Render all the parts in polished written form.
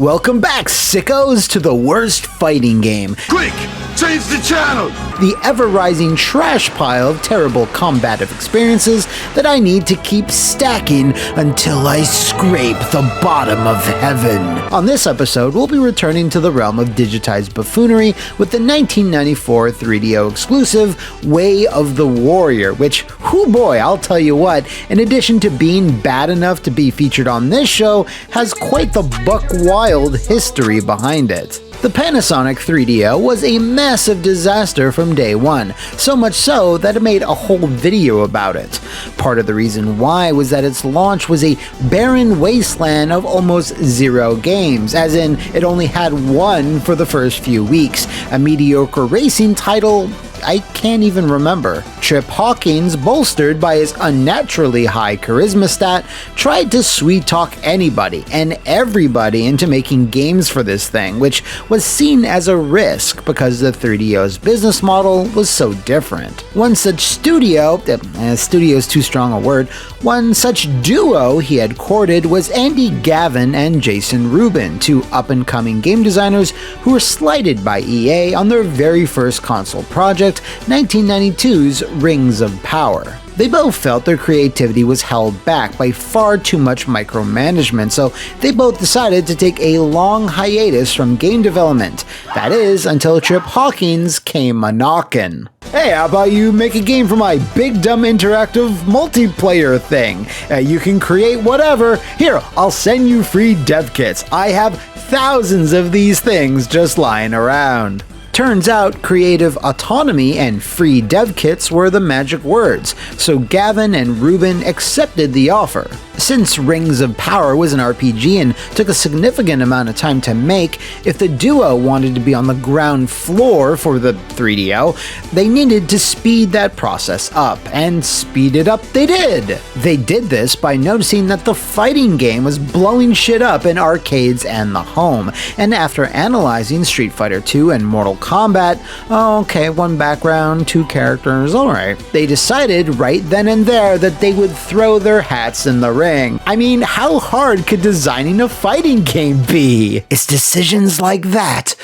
Welcome back, sickos, to the worst fighting game. Quick, change the channel! The ever-rising trash pile of terrible combative experiences that I need to keep stacking until I scrape the bottom of heaven. On this episode, we'll be returning to the realm of digitized buffoonery with the 1994 3DO exclusive Way of the Warrior, which, whoo boy, I'll tell you what, in addition to being bad enough to be featured on this show, has quite the buck wild history behind it. The Panasonic 3DO was a massive disaster from day one, so much so that it made a whole video about it. Part of the reason why was that its launch was a barren wasteland of almost zero games, as in it only had one for the first few weeks, a mediocre racing title I can't even remember. Trip Hawkins, bolstered by his unnaturally high charisma stat, tried to sweet-talk anybody and everybody into making games for this thing, which was seen as a risk because the 3DO's business model was so different. One such studio is too strong a word, one such duo he had courted was Andy Gavin and Jason Rubin, two up-and-coming game designers who were slighted by EA on their very first console project, 1992's Rings of Power. They both felt their creativity was held back by far too much micromanagement, so they both decided to take a long hiatus from game development. That is, until Trip Hawkins came a-knockin'. Hey, how about you make a game for my big dumb interactive multiplayer thing? You can create whatever. Here, I'll send you free dev kits. I have thousands of these things just lying around. Turns out creative autonomy and free dev kits were the magic words, so Gavin and Rubin accepted the offer. Since Rings of Power was an RPG and took a significant amount of time to make, if the duo wanted to be on the ground floor for the 3DO, they needed to speed that process up, and speed it up they did. They did this by noticing that the fighting game was blowing shit up in arcades and the home, and after analyzing Street Fighter II and Mortal Kombat, okay, one background, two characters, alright. They decided right then and there that they would throw their hats in the ring. I mean, how hard could designing a fighting game be? It's decisions like that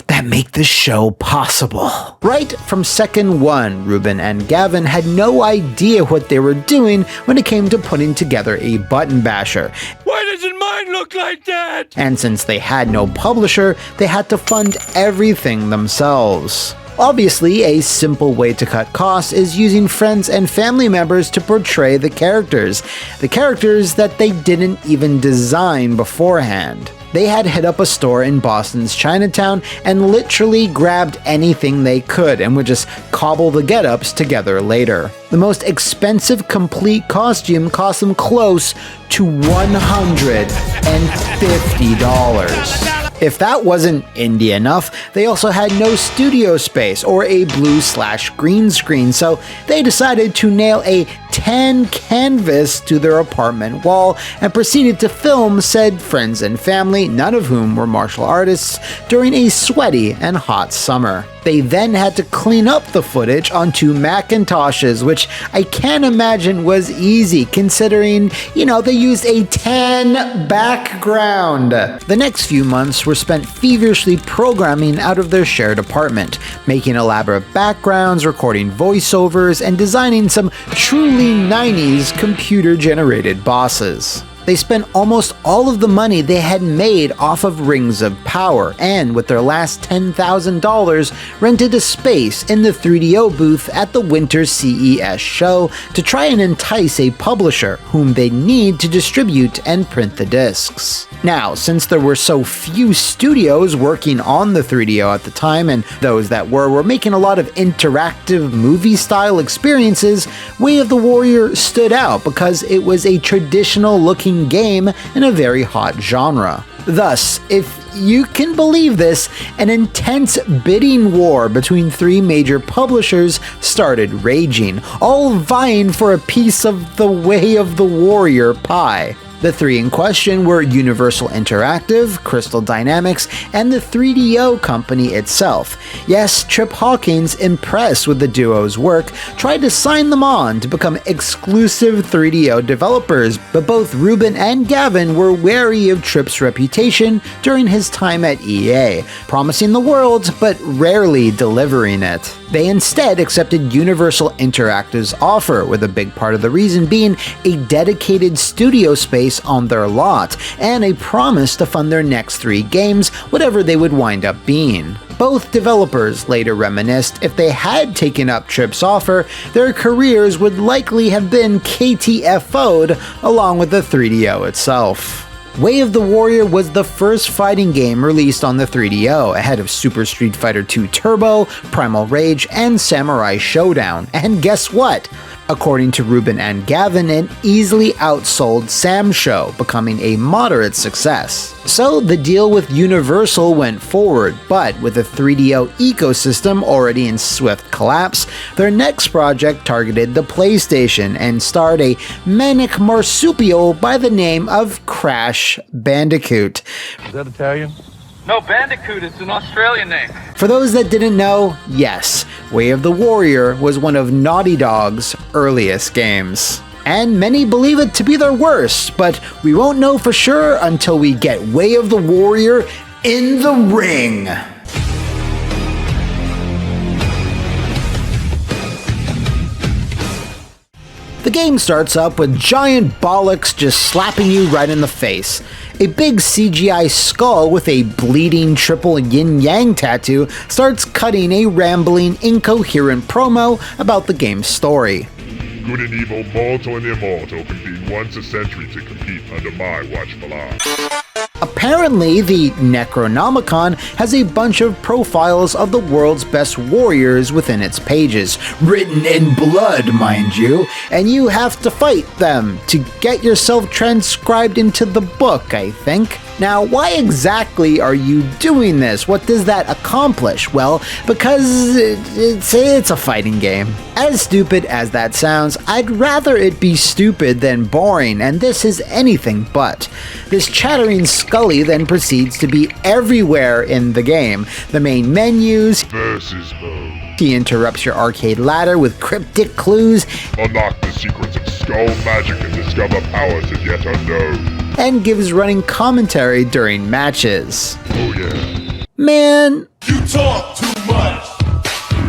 that make the show possible. Right from second one, Rubin and Gavin had no idea what they were doing when it came to putting together a button basher. Why doesn't mine look like that? And since they had no publisher, they had to fund everything themselves. Obviously, a simple way to cut costs is using friends and family members to portray the characters that they didn't even design beforehand. They had hit up a store in Boston's Chinatown and literally grabbed anything they could and would just cobble the get-ups together later. The most expensive complete costume cost them close to $150. If that wasn't indie enough, they also had no studio space or a blue/green screen, so they decided to nail a tan canvas to their apartment wall and proceeded to film said friends and family, none of whom were martial artists, during a sweaty and hot summer. They then had to clean up the footage onto Macintoshes, which I can't imagine was easy considering, they used a tan background. The next few months were spent feverishly programming out of their shared apartment, making elaborate backgrounds, recording voiceovers, and designing some truly 90s computer-generated bosses. They spent almost all of the money they had made off of Rings of Power, and with their last $10,000, rented a space in the 3DO booth at the Winter CES show to try and entice a publisher whom they need to distribute and print the discs. Now, since there were so few studios working on the 3DO at the time, and those that were making a lot of interactive movie-style experiences, Way of the Warrior stood out because it was a traditional-looking game in a very hot genre. Thus, if you can believe this, an intense bidding war between three major publishers started raging, all vying for a piece of the Way of the Warrior pie. The three in question were Universal Interactive, Crystal Dynamics, and the 3DO company itself. Yes, Trip Hawkins, impressed with the duo's work, tried to sign them on to become exclusive 3DO developers, but both Ruben and Gavin were wary of Trip's reputation during his time at EA, promising the world but rarely delivering it. They instead accepted Universal Interactive's offer, with a big part of the reason being a dedicated studio space on their lot, and a promise to fund their next 3 games, whatever they would wind up being. Both developers later reminisced if they had taken up Trip's offer, their careers would likely have been KTFO'd along with the 3DO itself. Way of the Warrior was the first fighting game released on the 3DO, ahead of Super Street Fighter 2 Turbo, Primal Rage, and Samurai Showdown. And guess what? According to Ruben and Gavin, it easily outsold Sam Show, becoming a moderate success. So the deal with Universal went forward, but with the 3DO ecosystem already in swift collapse, their next project targeted the PlayStation and starred a manic marsupial by the name of Crash Bandicoot. Is that Italian? No, Bandicoot is an Australian name. For those that didn't know, yes, Way of the Warrior was one of Naughty Dog's earliest games. And many believe it to be their worst, but we won't know for sure until we get Way of the Warrior in the ring. The game starts up with giant bollocks just slapping you right in the face. A big CGI skull with a bleeding triple yin-yang tattoo starts cutting a rambling, incoherent promo about the game's story. Good and evil, mortal and immortal, convene once a century to compete under my watchful eye. Apparently, the Necronomicon has a bunch of profiles of the world's best warriors within its pages, written in blood, mind you, and you have to fight them to get yourself transcribed into the book, I think. Now, why exactly are you doing this? What does that accomplish? Well, because it's a fighting game. As stupid as that sounds, I'd rather it be stupid than boring, and this is anything but. This chattering Scully then proceeds to be everywhere in the game. The main menus, Versus mode. he interrupts your arcade ladder with cryptic clues, Unlock the secrets of skull magic and discover powers as yet unknown. and gives running commentary during matches. Oh yeah. Man, You talk too much.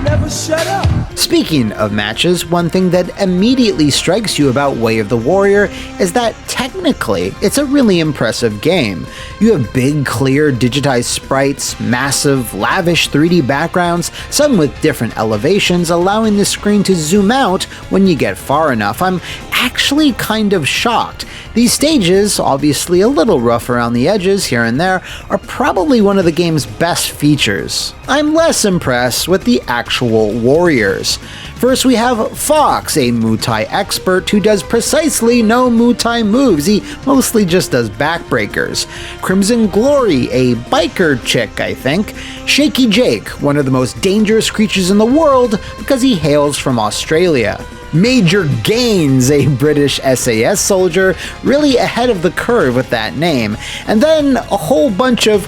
Never shut up. speaking of matches, one thing that immediately strikes you about Way of the Warrior is that technically, it's a really impressive game. You have big, clear, digitized sprites, massive, lavish 3D backgrounds, some with different elevations, allowing the screen to zoom out when you get far enough. I'm actually kind of shocked. These stages, obviously a little rough around the edges here and there, are probably one of the game's best features. I'm less impressed with the actual warriors. First we have Fox, a Muay Thai expert who does precisely no Muay Thai moves, he mostly just does backbreakers. Crimson Glory, a biker chick, I think. Shaky Jake, one of the most dangerous creatures in the world because he hails from Australia. Major Gaines, a British SAS soldier, really ahead of the curve with that name. And then a whole bunch of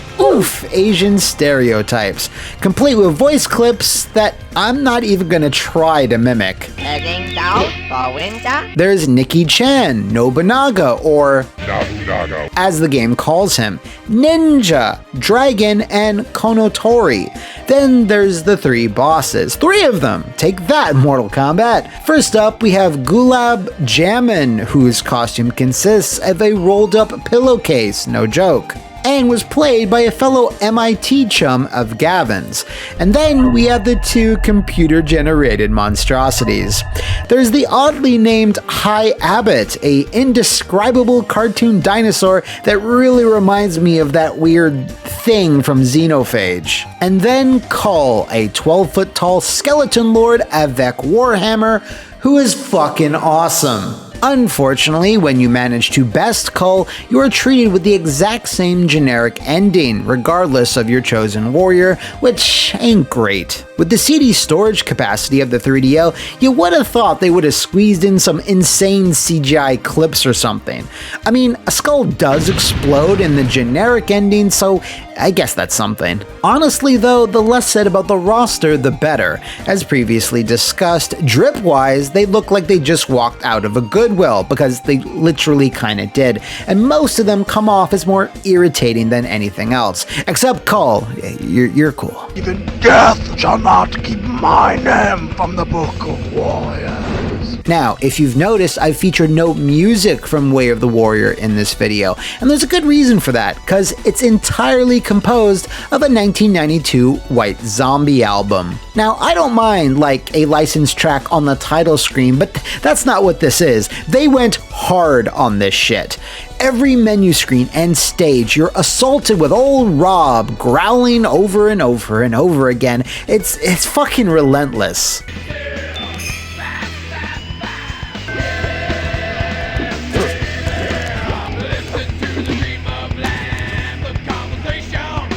Asian stereotypes, complete with voice clips that I'm not even gonna try to mimic. Heading south for winter. There's Nicky Chan, Nobunaga, or Nabunaga. as the game calls him, Ninja, Dragon, and Konotori. Then there's the 3 bosses. 3 of them! Take that, Mortal Kombat! First up, we have Gulab Jamun, whose costume consists of a rolled-up pillowcase, no joke, and was played by a fellow MIT chum of Gavin's. And then we have the 2 computer-generated monstrosities. There's the oddly named High Abbott, a indescribable cartoon dinosaur that really reminds me of that weird thing from Xenophage. And then Kull, a 12-foot tall skeleton lord avec Warhammer, who is fucking awesome. Unfortunately, when you manage to best Cull, you are treated with the exact same generic ending, regardless of your chosen warrior, which ain't great. With the CD storage capacity of the 3DO, you would have thought they would have squeezed in some insane CGI clips or something. I mean, a skull does explode in the generic ending, so I guess that's something. Honestly though, the less said about the roster, the better. As previously discussed, drip-wise, they look like they just walked out of a Goodwill, because they literally kinda did, and most of them come off as more irritating than anything else. Except Cull, you're cool. Even death shall not keep my name from the Book of Warriors. Now, if you've noticed, I've featured no music from Way of the Warrior in this video, and there's a good reason for that, because it's entirely composed of a 1992 White Zombie album. Now, I don't mind, like, a licensed track on the title screen, but that's not what this is. They went hard on this shit. Every menu screen and stage, you're assaulted with old Rob growling over and over and over again. It's fucking relentless.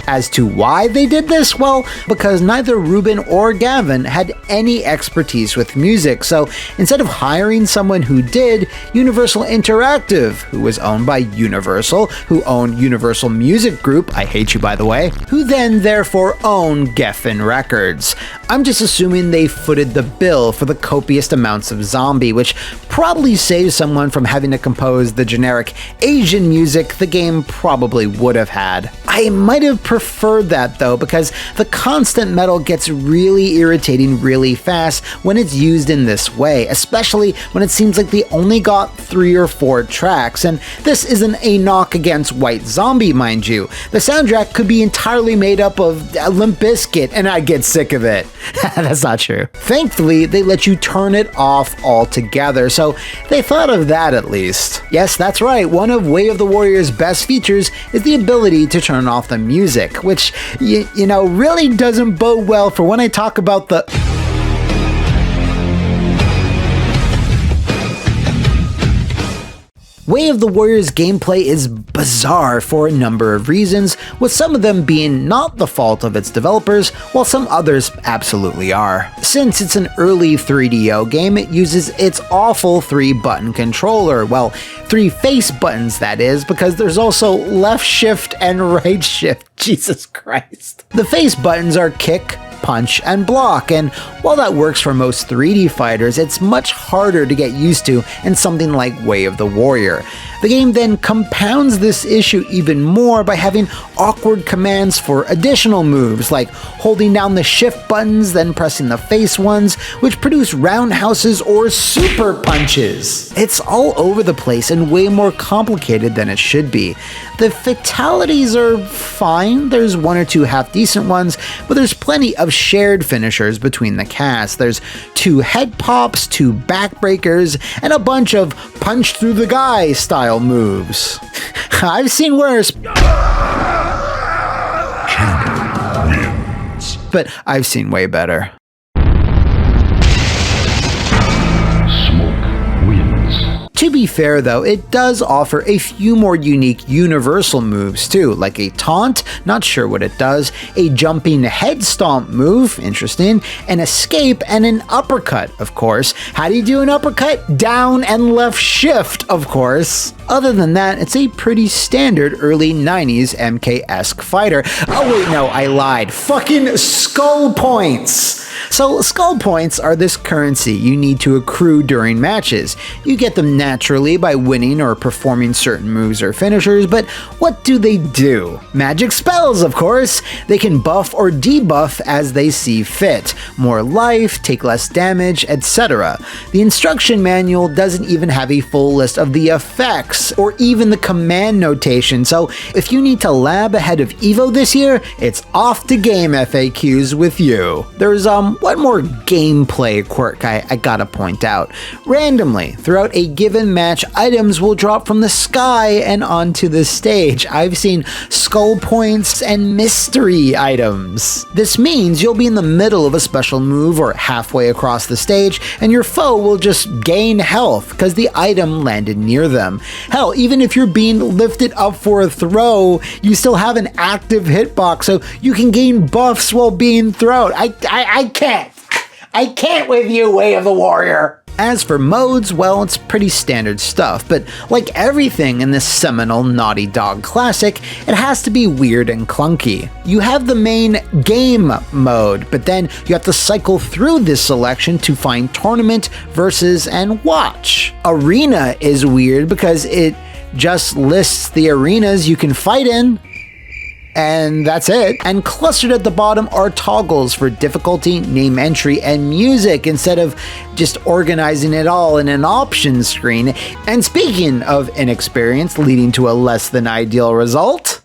As to why they did this? Well, because neither Ruben or Gavin had any expertise with music, so instead of hiring someone who did, Universal Interactive, who was owned by Universal, who owned Universal Music Group, I hate you by the way, who then therefore owned Geffen Records. I'm just assuming they footed the bill for the copious amounts of zombie, which probably saves someone from having to compose the generic Asian music the game probably would have had. I might have preferred that though, because the constant metal gets really irritating really fast when it's used in this way, especially when it seems like they only got 3 or 4 tracks, and this isn't a knock against White Zombie, mind you. The soundtrack could be entirely made up of Limp Bizkit and I'd get sick of it. That's not true. Thankfully, they let you turn it off altogether, so they thought of that at least. Yes, that's right, one of Way of the Warrior's best features is the ability to turn off the music, which, you know, really doesn't bode well for when I talk about the... Way of the Warrior's gameplay is bizarre for a number of reasons, with some of them being not the fault of its developers, while some others absolutely are. Since it's an early 3DO game, it uses its awful 3-button controller, well, 3 face buttons that is, because there's also left shift and right shift, Jesus Christ. The face buttons are kick, punch, and block, and while that works for most 3D fighters, it's much harder to get used to in something like Way of the Warrior. The game then compounds this issue even more by having awkward commands for additional moves, like holding down the shift buttons, then pressing the face ones, which produce roundhouses or super punches. It's all over the place and way more complicated than it should be. The fatalities are fine, there's 1 or 2 half-decent ones, but there's plenty of shared finishers between the cast. There's 2 head pops, 2 backbreakers, and a bunch of punch through the guy style moves. I've seen worse. But I've seen way better. To be fair though, it does offer a few more unique universal moves too, like a taunt, not sure what it does, a jumping head stomp move, interesting, an escape, and an uppercut, of course. How do you do an uppercut? Down and left shift, of course. Other than that, it's a pretty standard early 90s MK-esque fighter. Oh wait, no, I lied. Fucking skull points! So skull points are this currency you need to accrue during matches. You get them naturally by winning or performing certain moves or finishers, but what do? Magic spells, of course! They can buff or debuff as they see fit. More life, take less damage, etc. The instruction manual doesn't even have a full list of the effects, or even the command notation, so if you need to lab ahead of EVO this year, it's off to game FAQs with you. There's one more gameplay quirk I gotta point out. Randomly, throughout a given match, items will drop from the sky and onto the stage. I've seen skull points and mystery items. This means you'll be in the middle of a special move or halfway across the stage, and your foe will just gain health because the item landed near them. Hell, even if you're being lifted up for a throw, you still have an active hitbox, so you can gain buffs while being thrown. I can't with you, Way of the Warrior. As for modes, well, it's pretty standard stuff, but like everything in this seminal Naughty Dog classic, it has to be weird and clunky. You have the main game mode, but then you have to cycle through this selection to find tournament, versus, and watch. Arena is weird because it just lists the arenas you can fight in, and that's it. And clustered at the bottom are toggles for difficulty, name entry, and music instead of just organizing it all in an options screen. And speaking of inexperience leading to a less than ideal result,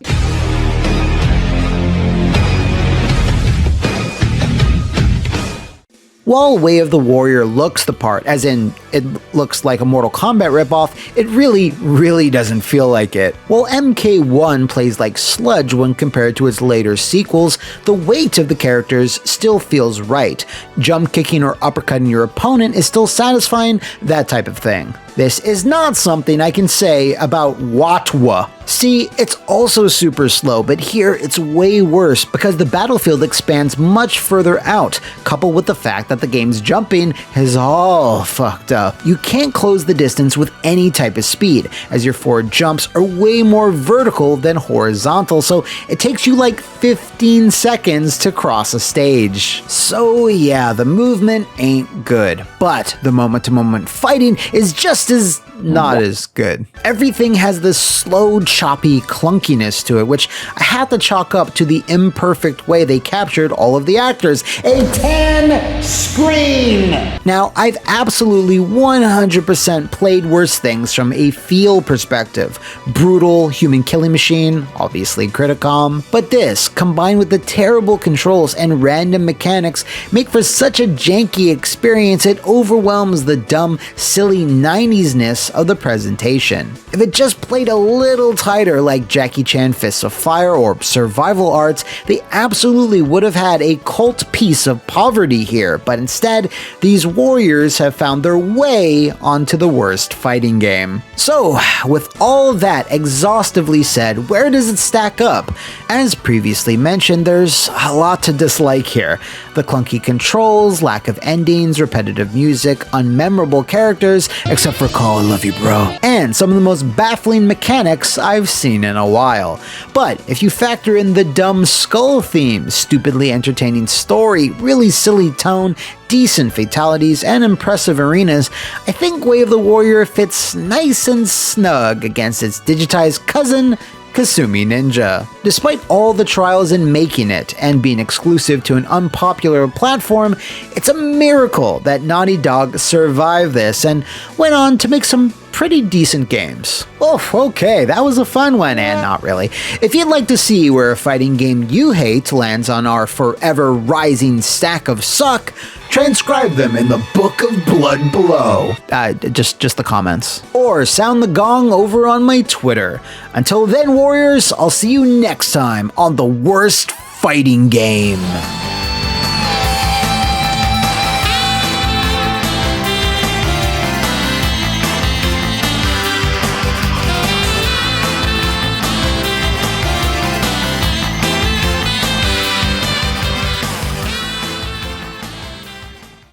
while Way of the Warrior looks the part, as in it looks like a Mortal Kombat ripoff, it really doesn't feel like it. While MK1 plays like sludge when compared to its later sequels, the weight of the characters still feels right. Jump kicking or uppercutting your opponent is still satisfying, that type of thing. This is not something I can say about Watwa. See, it's also super slow, but here it's way worse because the battlefield expands much further out, coupled with the fact that the game's jumping is all fucked up. You can't close the distance with any type of speed, as your forward jumps are way more vertical than horizontal, so it takes you like 15 seconds to cross a stage. So yeah, the movement ain't good, but the moment-to-moment fighting is just as not as good. Everything has this slow, choppy clunkiness to it, which I have to chalk up to the imperfect way they captured all of the actors. A tan screen! Now, I've absolutely 100% played worse things from a feel perspective. Brutal human killing machine, obviously Criticom, but this, combined with the terrible controls and random mechanics, make for such a janky experience it overwhelms the dumb, silly 90s-ness of the presentation. If it just played a little tighter like Jackie Chan Fists of Fire or Survival Arts, they absolutely would have had a cult piece of poverty here, but instead, these warriors have found their way onto the worst fighting game. So, with all that exhaustively said, where does it stack up? As previously mentioned, there's a lot to dislike here. The clunky controls, lack of endings, repetitive music, unmemorable characters, except for Call I Love You Bro, and some of the most baffling mechanics I've seen in a while. But if you factor in the dumb skull theme, stupidly entertaining story, really silly tone, decent fatalities, and impressive arenas, I think Way of the Warrior fits nice and snug against its digitized cousin, Kasumi Ninja. Despite all the trials in making it and being exclusive to an unpopular platform, it's a miracle that Naughty Dog survived this and went on to make some pretty decent games. Oh, okay, that was a fun one, and not really. If you'd like to see where a fighting game you hate lands on our forever rising stack of suck, transcribe them in the Book of Blood below. Just the comments. Or sound the gong over on my Twitter. Until then, warriors, I'll see you next time on the worst fighting game.